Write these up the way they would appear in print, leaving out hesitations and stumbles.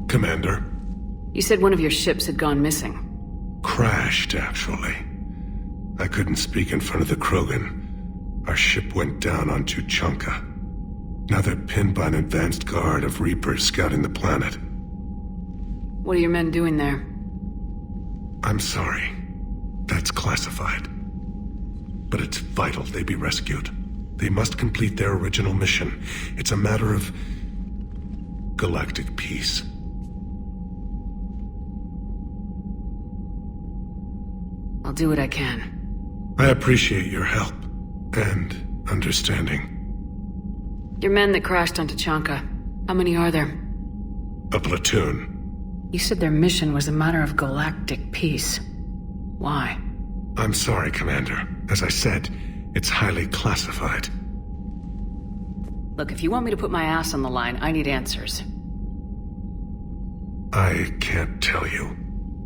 Commander? You said one of your ships had gone missing. Crashed, actually. I couldn't speak in front of the Krogan. Our ship went down on Tuchanka. Now they're pinned by an advanced guard of Reapers scouting the planet. What are your men doing there? I'm sorry. That's classified. But it's vital they be rescued. They must complete their original mission. It's a matter of galactic peace. I'll do what I can. I appreciate your help and understanding. Your men that crashed on Tuchanka, how many are there? A platoon. You said their mission was a matter of galactic peace. Why? I'm sorry, Commander. As I said, it's highly classified. Look, if you want me to put my ass on the line, I need answers. I can't tell you.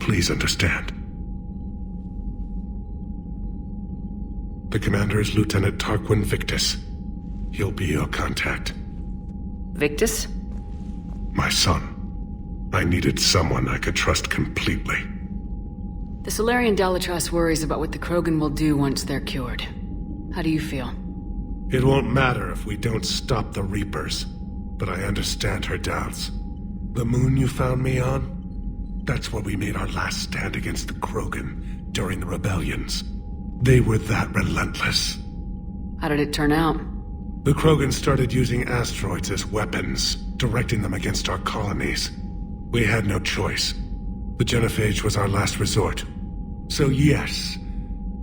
Please understand. The commander is Lieutenant Tarquin Victus. He'll be your contact. Victus? My son. I needed someone I could trust completely. The Solarian Dalatrass worries about what the Krogan will do once they're cured. How do you feel? It won't matter if we don't stop the Reapers, but I understand her doubts. The moon you found me on? That's where we made our last stand against the Krogan during the rebellions. They were that relentless. How did it turn out? The Krogan started using asteroids as weapons, directing them against our colonies. We had no choice. The genophage was our last resort. So yes,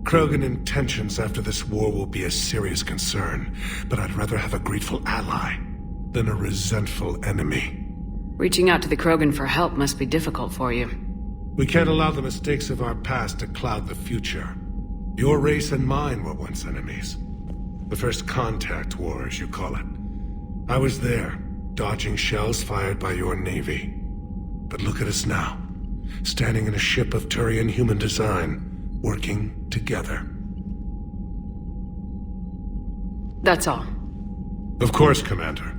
Krogan intentions after this war will be a serious concern, but I'd rather have a grateful ally than a resentful enemy. Reaching out to the Krogan for help must be difficult for you. We can't allow the mistakes of our past to cloud the future. Your race and mine were once enemies. The first contact war, as you call it. I was there, dodging shells fired by your navy. But look at us now, standing in a ship of Turian human design, working together. That's all. Of course, Commander.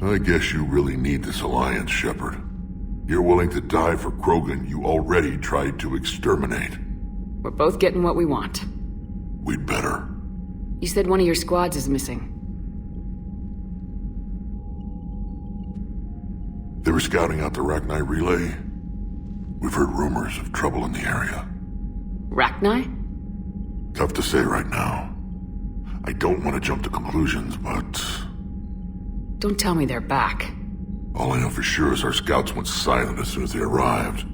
I guess you really need this alliance, Shepard. You're willing to die for Krogan you already tried to exterminate. We're both getting what we want. We'd better. You said one of your squads is missing. They were scouting out the Rachni relay. We've heard rumors of trouble in the area. Rachni? Tough to say right now. I don't want to jump to conclusions, but... Don't tell me they're back. all I know for sure is our scouts went silent as soon as they arrived.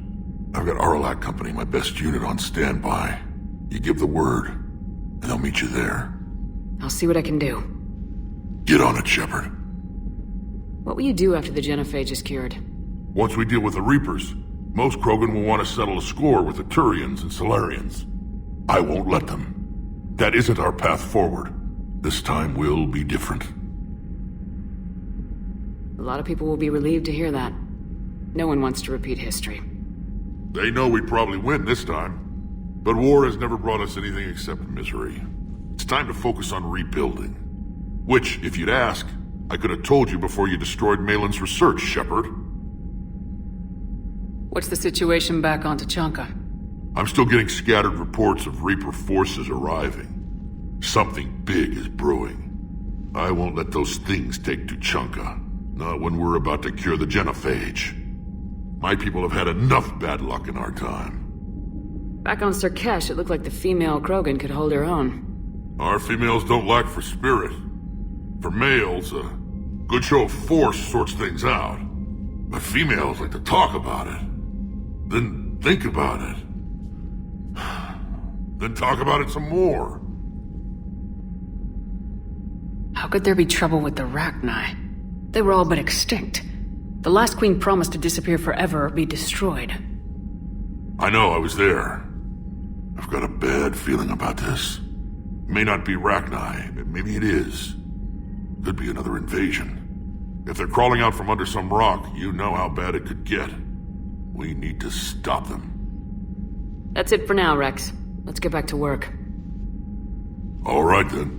I've got Aralak Company, my best unit, on standby. You give the word, and they'll meet you there. I'll see what I can do. Get on it, Shepard. What will you do after the genophage is cured? Once we deal with the Reapers, most Krogan will want to settle a score with the Turians and Solarians. I won't let them. That isn't our path forward. This time will be different. A lot of people will be relieved to hear that. No one wants to repeat history. They know we'd probably win this time. But war has never brought us anything except misery. It's time to focus on rebuilding. Which, if you'd ask, I could have told you before you destroyed Malin's research, Shepard. What's the situation back on Tuchanka? I'm still getting scattered reports of Reaper forces arriving. Something big is brewing. I won't let those things take Tuchanka. Not when we're about to cure the genophage. My people have had enough bad luck in our time. Back on Surkesh, it looked like the female Krogan could hold her own. Our females don't lack for spirit. For males, a good show of force sorts things out. But females like to talk about it. Then think about it. Then talk about it some more. How could there be trouble with the Rachni? They were all but extinct. The last queen promised to disappear forever or be destroyed. I know, I was there. I've got a bad feeling about this. May not be Rachni, but maybe it is. Could be another invasion. If they're crawling out from under some rock, you know how bad it could get. We need to stop them. That's it for now, Rex. Let's get back to work. All right, then.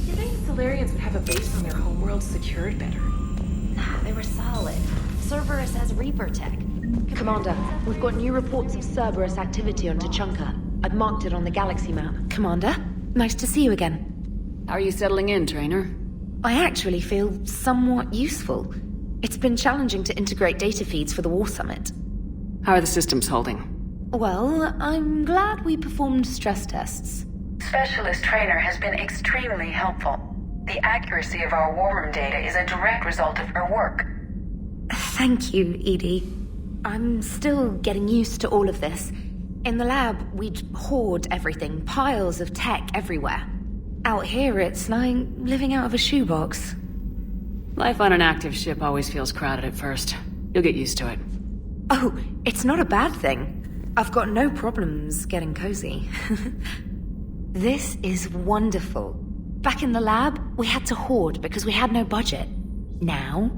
You think Solarians would have a base on their homeworld secured better? Nah, they were solid. Cerberus has Reaper tech. Commander, we've got new reports of Cerberus activity on Tuchanka. I've marked it on the galaxy map. Commander, nice to see you again. How are you settling in, Trainer? I actually feel somewhat useful. It's been challenging to integrate data feeds for the War Summit. How are the systems holding? Well, I'm glad we performed stress tests. Specialist Trainer has been extremely helpful. The accuracy of our war room data is a direct result of her work. Thank you, Edie. I'm still getting used to all of this. In the lab, we'd hoard everything, piles of tech everywhere. Out here, it's like living out of a shoebox. Life on an active ship always feels crowded at first. You'll get used to it. Oh, it's not a bad thing. I've got no problems getting cozy. This is wonderful. Back in the lab, we had to hoard because we had no budget. Now,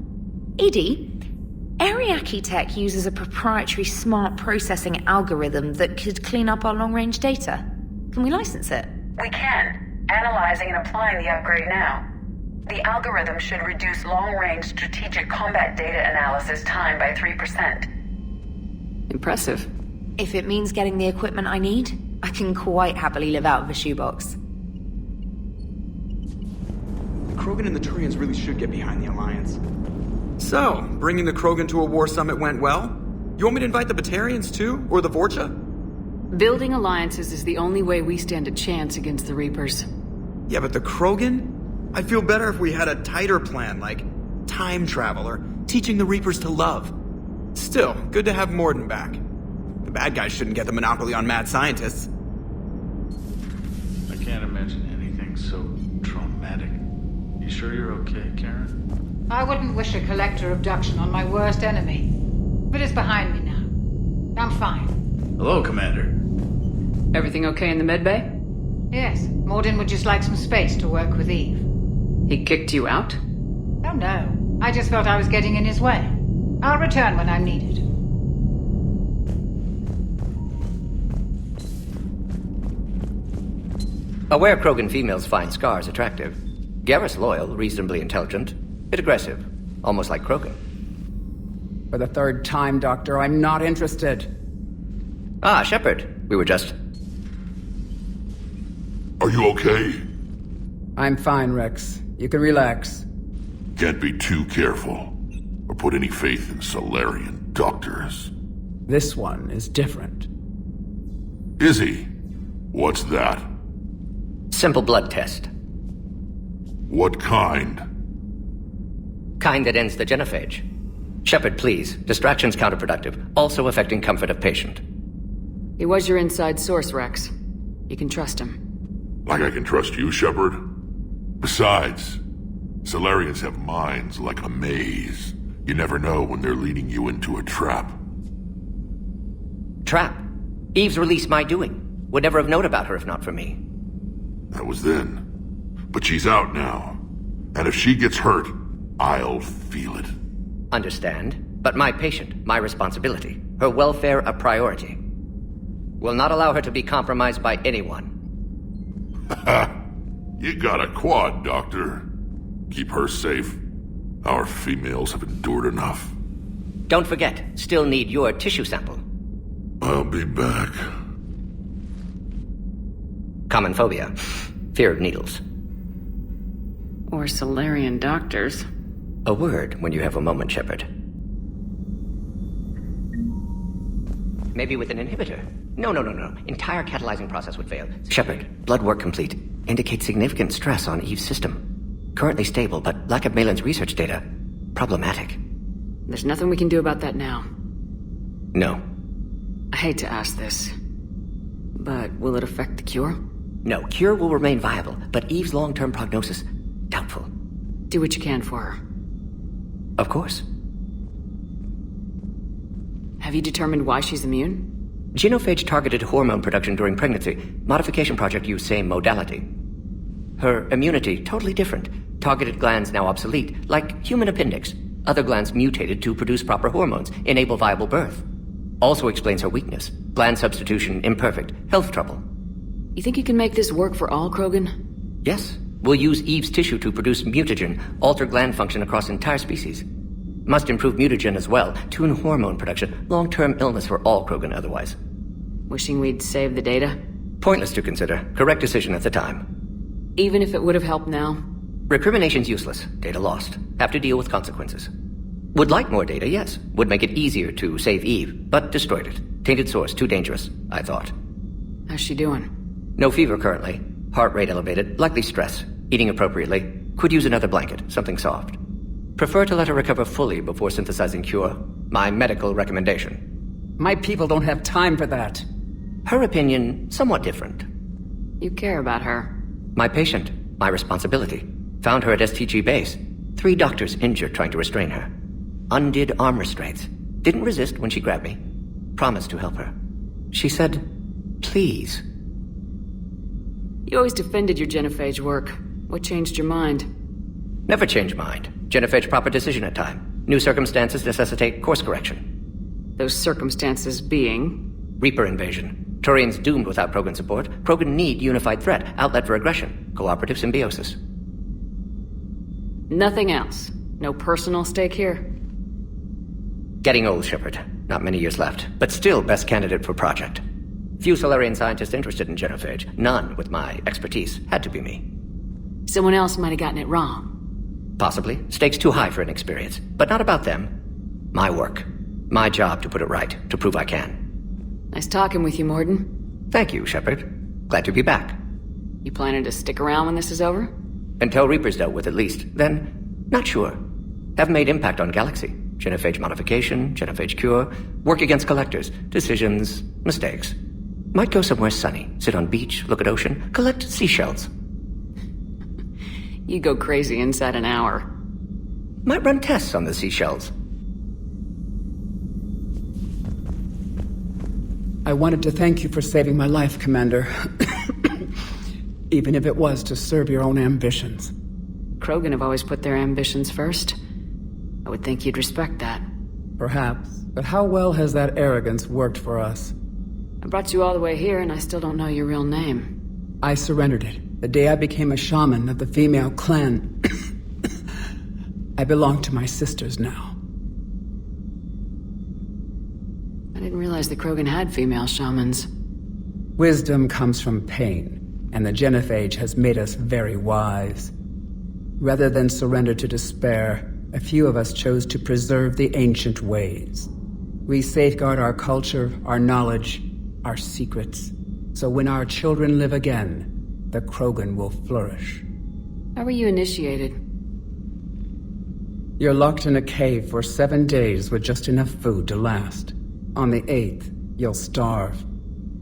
Edie, Ariake Tech uses a proprietary smart processing algorithm that could clean up our long-range data. Can we license it? We can. Analyzing and applying the upgrade now. The algorithm should reduce long-range strategic combat data analysis time by 3%. Impressive. If it means getting the equipment I need, I can quite happily live out of a shoebox. The Krogan and the Turians really should get behind the Alliance. So, bringing the Krogan to a war summit went well? You want me to invite the Batarians too? Or the Vorcha? Building alliances is the only way we stand a chance against the Reapers. Yeah, but the Krogan? I'd feel better if we had a tighter plan, like time travel or teaching the Reapers to love. Still, good to have Morden back. The bad guys shouldn't get the monopoly on mad scientists. I can't imagine anything so traumatic. You sure you're okay, Karen? I wouldn't wish a collector abduction on my worst enemy. But it's behind me now. I'm fine. Hello, Commander. Everything okay in the medbay? Yes, Morden would just like some space to work with Eve. He kicked you out? Oh no, I just felt I was getting in his way. I'll return when I'm needed. Aware Krogan females find Scars attractive. Garrus loyal, reasonably intelligent, bit aggressive, almost like Krogan. For the third time, Doctor, I'm not interested. Ah, Shepard. We were just... Are you okay? I'm fine, Rex. You can relax. Can't be too careful, or put any faith in Solarian doctors. This one is different. Is he? What's that? Simple blood test. What kind? Kind that ends the genophage. Shepard, please. Distraction's counterproductive, also affecting comfort of patient. He was your inside source, Rex. You can trust him. Like I can trust you, Shepard? Besides, Solarians have minds like a maze. You never know when they're leading you into a trap. Trap? Eve's release my doing. Would never have known about her if not for me. That was then. But she's out now. And if she gets hurt, I'll feel it. Understand. But my patient, my responsibility. Her welfare a priority. Will not allow her to be compromised by anyone. You got a quad, Doctor. Keep her safe. Our females have endured enough. Don't forget, still need your tissue sample. I'll be back. Common phobia. Fear of needles. Or Solarian doctors. A word when you have a moment, Shepard. Maybe with an inhibitor. No. Entire catalyzing process would fail. Shepard, blood work complete. Indicates significant stress on Eve's system. Currently stable, but lack of Malin's research data. Problematic. There's nothing we can do about that now. No. I hate to ask this, but will it affect the cure? No, cure will remain viable, but Eve's long-term prognosis, doubtful. Do what you can for her. Of course. Have you determined why she's immune? Genophage targeted hormone production during pregnancy. Modification project used same modality. Her immunity, totally different. Targeted glands now obsolete, like human appendix. Other glands mutated to produce proper hormones, enable viable birth. Also explains her weakness. Gland substitution imperfect. Health trouble. You think you can make this work for all Krogan? Yes. We'll use Eve's tissue to produce mutagen, alter gland function across entire species. Must improve mutagen as well, tune hormone production, long-term illness for all Krogan otherwise. Wishing we'd saved the data? Pointless to consider. Correct decision at the time. Even if it would have helped now? Recrimination's useless. Data lost. Have to deal with consequences. Would like more data, yes. Would make it easier to save Eve, but destroyed it. Tainted source, too dangerous, I thought. How's she doing? No fever currently. Heart rate elevated, likely stress. Eating appropriately. Could use another blanket, something soft. Prefer to let her recover fully before synthesizing cure. My medical recommendation. My people don't have time for that. Her opinion, somewhat different. You care about her. My patient, my responsibility. Found her at STG base. 3 doctors injured trying to restrain her. Undid arm restraints. Didn't resist when she grabbed me. Promised to help her. She said, please. You always defended your genophage work. What changed your mind? Never change mind. Genophage proper decision at time. New circumstances necessitate course correction. Those circumstances being? Reaper invasion. Turians doomed without Krogan support. Krogan need unified threat, outlet for aggression, cooperative symbiosis. Nothing else? No personal stake here? Getting old, Shepard. Not many years left, but still best candidate for project. Few Solarian scientists interested in genophage. None with my expertise. Had to be me. Someone else might have gotten it wrong. Possibly. Stakes too high for inexperience. But not about them. My work. My job to put it right, to prove I can. Nice talking with you, Morden. Thank you, Shepard. Glad to be back. You planning to stick around when this is over? Until Reaper's dealt with, at least. Then, not sure. Have made impact on Galaxy. Genophage modification, genophage cure, work against collectors, decisions, mistakes. Might go somewhere sunny, sit on beach, look at ocean, collect seashells. You go crazy inside an hour. Might run tests on the seashells. I wanted to thank you for saving my life, Commander. Even if it was to serve your own ambitions. Krogan have always put their ambitions first. I would think you'd respect that. Perhaps. But how well has that arrogance worked for us? I brought you all the way here and I still don't know your real name. I surrendered it the day I became a shaman of the female clan. I belong to my sisters now. I didn't realize the Krogan had female shamans. Wisdom comes from pain, and the genophage has made us very wise. Rather than surrender to despair, a few of us chose to preserve the ancient ways. We safeguard our culture, our knowledge, our secrets. So when our children live again, the Krogan will flourish. How were you initiated? You're locked in a cave for 7 days with just enough food to last. On the 8th, you'll starve.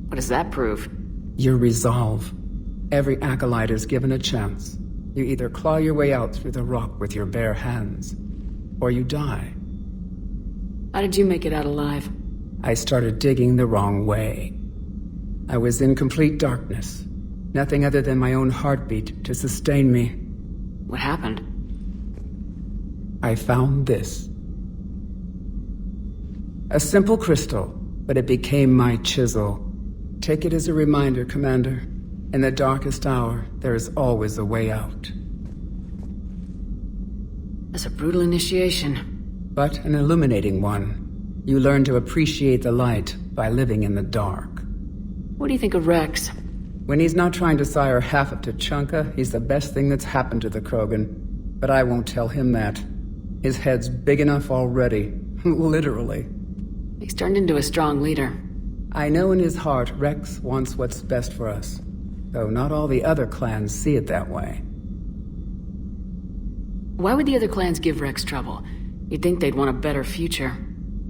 What does that prove? Your resolve. Every acolyte is given a chance. You either claw your way out through the rock with your bare hands, or you die. How did you make it out alive? I started digging the wrong way. I was in complete darkness. Nothing other than my own heartbeat to sustain me. What happened? I found this. A simple crystal, but it became my chisel. Take it as a reminder, Commander. In the darkest hour, there is always a way out. That's a brutal initiation. But an illuminating one. You learn to appreciate the light by living in the dark. What do you think of Rex? When he's not trying to sire half of Tuchanka, he's the best thing that's happened to the Krogan. But I won't tell him that. His head's big enough already. Literally. He's turned into a strong leader. I know in his heart Rex wants what's best for us. Though not all the other clans see it that way. Why would the other clans give Rex trouble? You'd think they'd want a better future.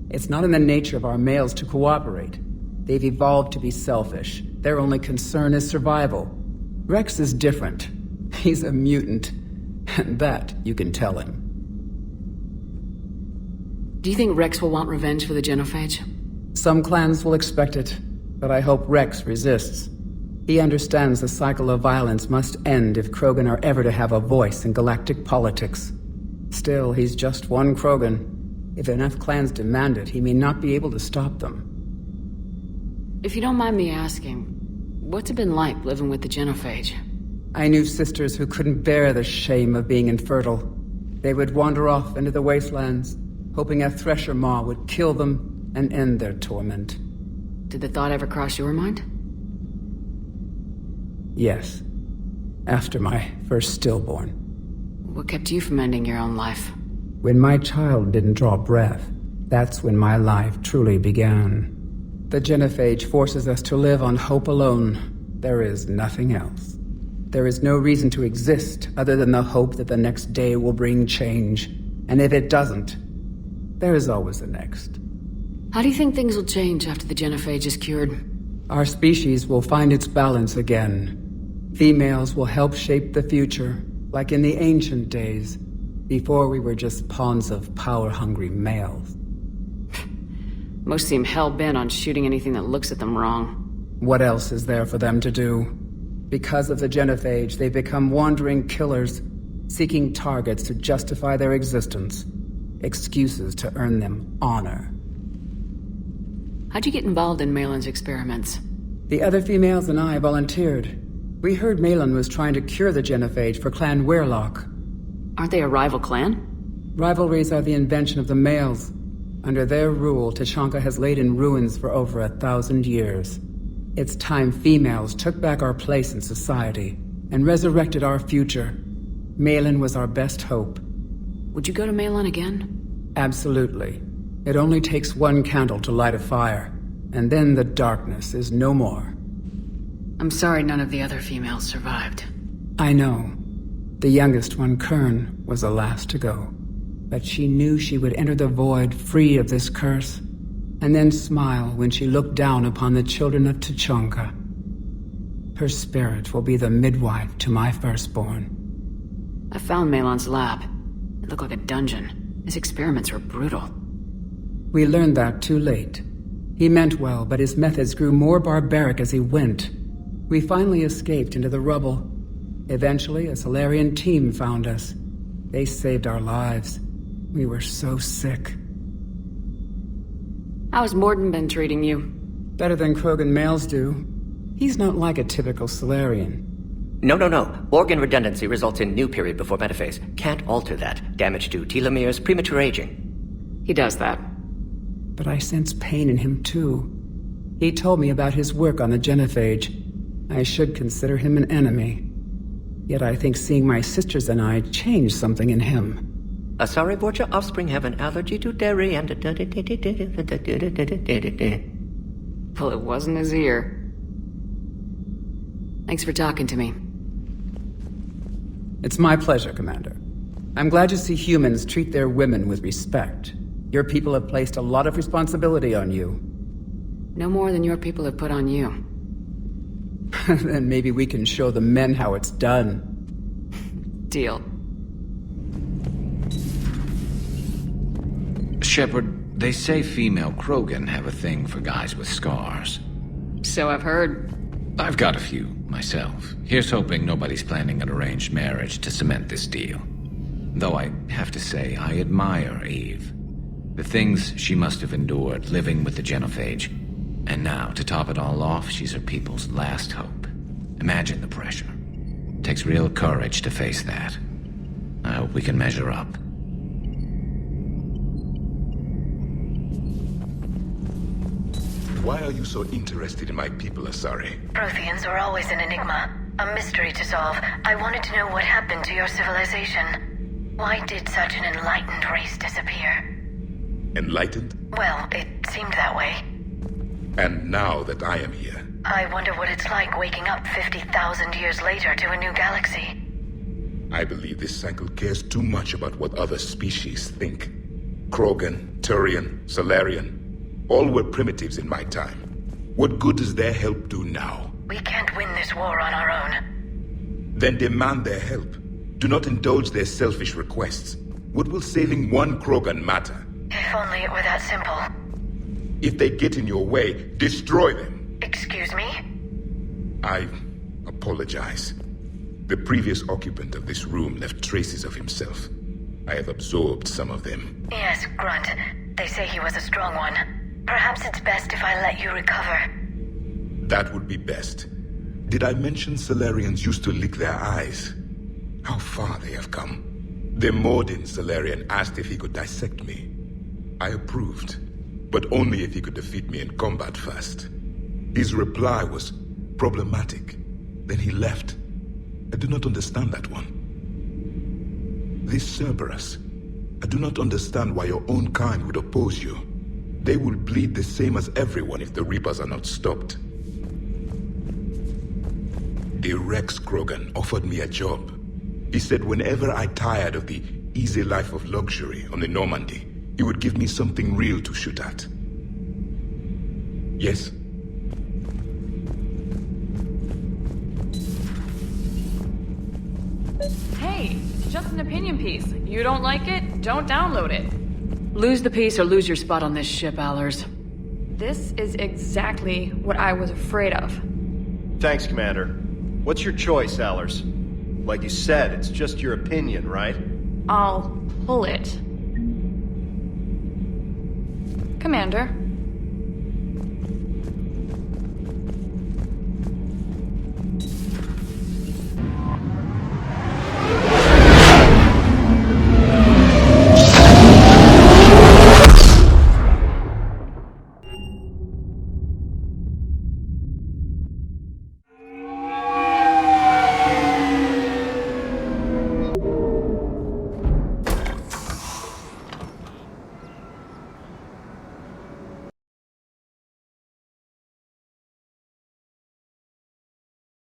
It's not in the nature of our males to cooperate. They've evolved to be selfish. Their only concern is survival. Rex is different. He's a mutant. And that you can tell him. Do you think Rex will want revenge for the genophage? Some clans will expect it, but I hope Rex resists. He understands the cycle of violence must end if Krogan are ever to have a voice in galactic politics. Still, he's just one Krogan. If enough clans demand it, he may not be able to stop them. If you don't mind me asking, What's it been like living with the genophage? I knew sisters who couldn't bear the shame of being infertile. They would wander off into the wastelands, hoping a thresher maw would kill them and end their torment. Did the thought ever cross your mind? Yes. After my first stillborn. What kept you from ending your own life? When my child didn't draw breath, that's when my life truly began. The genophage forces us to live on hope alone. There is nothing else. There is no reason to exist other than the hope that the next day will bring change. And if it doesn't, there is always the next. How do you think things will change after the genophage is cured? Our species will find its balance again. Females will help shape the future, like in the ancient days, before we were just pawns of power-hungry males. Most seem hell-bent on shooting anything that looks at them wrong. What else is there for them to do? Because of the genophage, they've become wandering killers, seeking targets to justify their existence. Excuses to earn them honor. How'd you get involved in Malin's experiments? The other females and I volunteered. We heard Malin was trying to cure the genophage for Clan Weirlock. Aren't they a rival clan? Rivalries are the invention of the males. Under their rule, Tuchanka has laid in ruins for over 1,000 years. It's time females took back our place in society and resurrected our future. Malin was our best hope. Would you go to Malin again? Absolutely. It only takes one candle to light a fire, and then the darkness is no more. I'm sorry none of the other females survived. I know. The youngest one, Kern, was the last to go. But she knew she would enter the void free of this curse, and then smile when she looked down upon the children of Tuchanka. Her spirit will be the midwife to my firstborn. I found Malin's lab. It looked like a dungeon. His experiments were brutal. We learned that too late. He meant well, but his methods grew more barbaric as he went. We finally escaped into the rubble. Eventually, a Solarian team found us. They saved our lives. We were so sick. How's Morden been treating you? Better than Krogan males do. He's not like a typical Solarian. No. Organ redundancy results in new period before metaphase. Can't alter that. Damage to telomeres, premature aging. He does that. But I sense pain in him, too. He told me about his work on the genophage. I should consider him an enemy. Yet I think seeing my sisters and I changed something in him. Sorry, Borgia offspring have an allergy to dairy and... Well, it wasn't his ear. Thanks for talking to me. It's my pleasure, Commander. I'm glad to see humans treat their women with respect. Your people have placed a lot of responsibility on you. No more than your people have put on you. Then maybe we can show the men how it's done. Deal. Shepard, they say female Krogan have a thing for guys with scars. So I've heard. I've got a few, myself. Here's hoping nobody's planning an arranged marriage to cement this deal. Though I have to say, I admire Eve. The things she must have endured living with the genophage. And now, to top it all off, she's her people's last hope. Imagine the pressure. It takes real courage to face that. I hope we can measure up. Why are you so interested in my people, Asari? Protheans were always an enigma, a mystery to solve. I wanted to know what happened to your civilization. Why did such an enlightened race disappear? Enlightened? Well, it seemed that way. And now that I am here... I wonder what it's like waking up 50,000 years later to a new galaxy. I believe this cycle cares too much about what other species think. Krogan, Turian, Solarian... all were primitives in my time. What good does their help do now? We can't win this war on our own. Then demand their help. Do not indulge their selfish requests. What will saving one Krogan matter? If only it were that simple. If they get in your way, destroy them. Excuse me? I apologize. The previous occupant of this room left traces of himself. I have absorbed some of them. Yes, Grunt. They say he was a strong one. Perhaps it's best if I let you recover. That would be best. Did I mention Salarians used to lick their eyes? How far they have come. The Mordin Salarian asked if he could dissect me. I approved, but only if he could defeat me in combat first. His reply was problematic. Then he left. I do not understand that one. This Cerberus, I do not understand why your own kind would oppose you. They will bleed the same as everyone if the Reapers are not stopped. The Rex Krogan offered me a job. He said whenever I tired of the easy life of luxury on the Normandy, he would give me something real to shoot at. Yes? Hey, it's just an opinion piece. You don't like it? Don't download it. Lose the piece or lose your spot on this ship, Allers. This is exactly what I was afraid of. Thanks, Commander. What's your choice, Allers? Like you said, it's just your opinion, right? I'll pull it. Commander,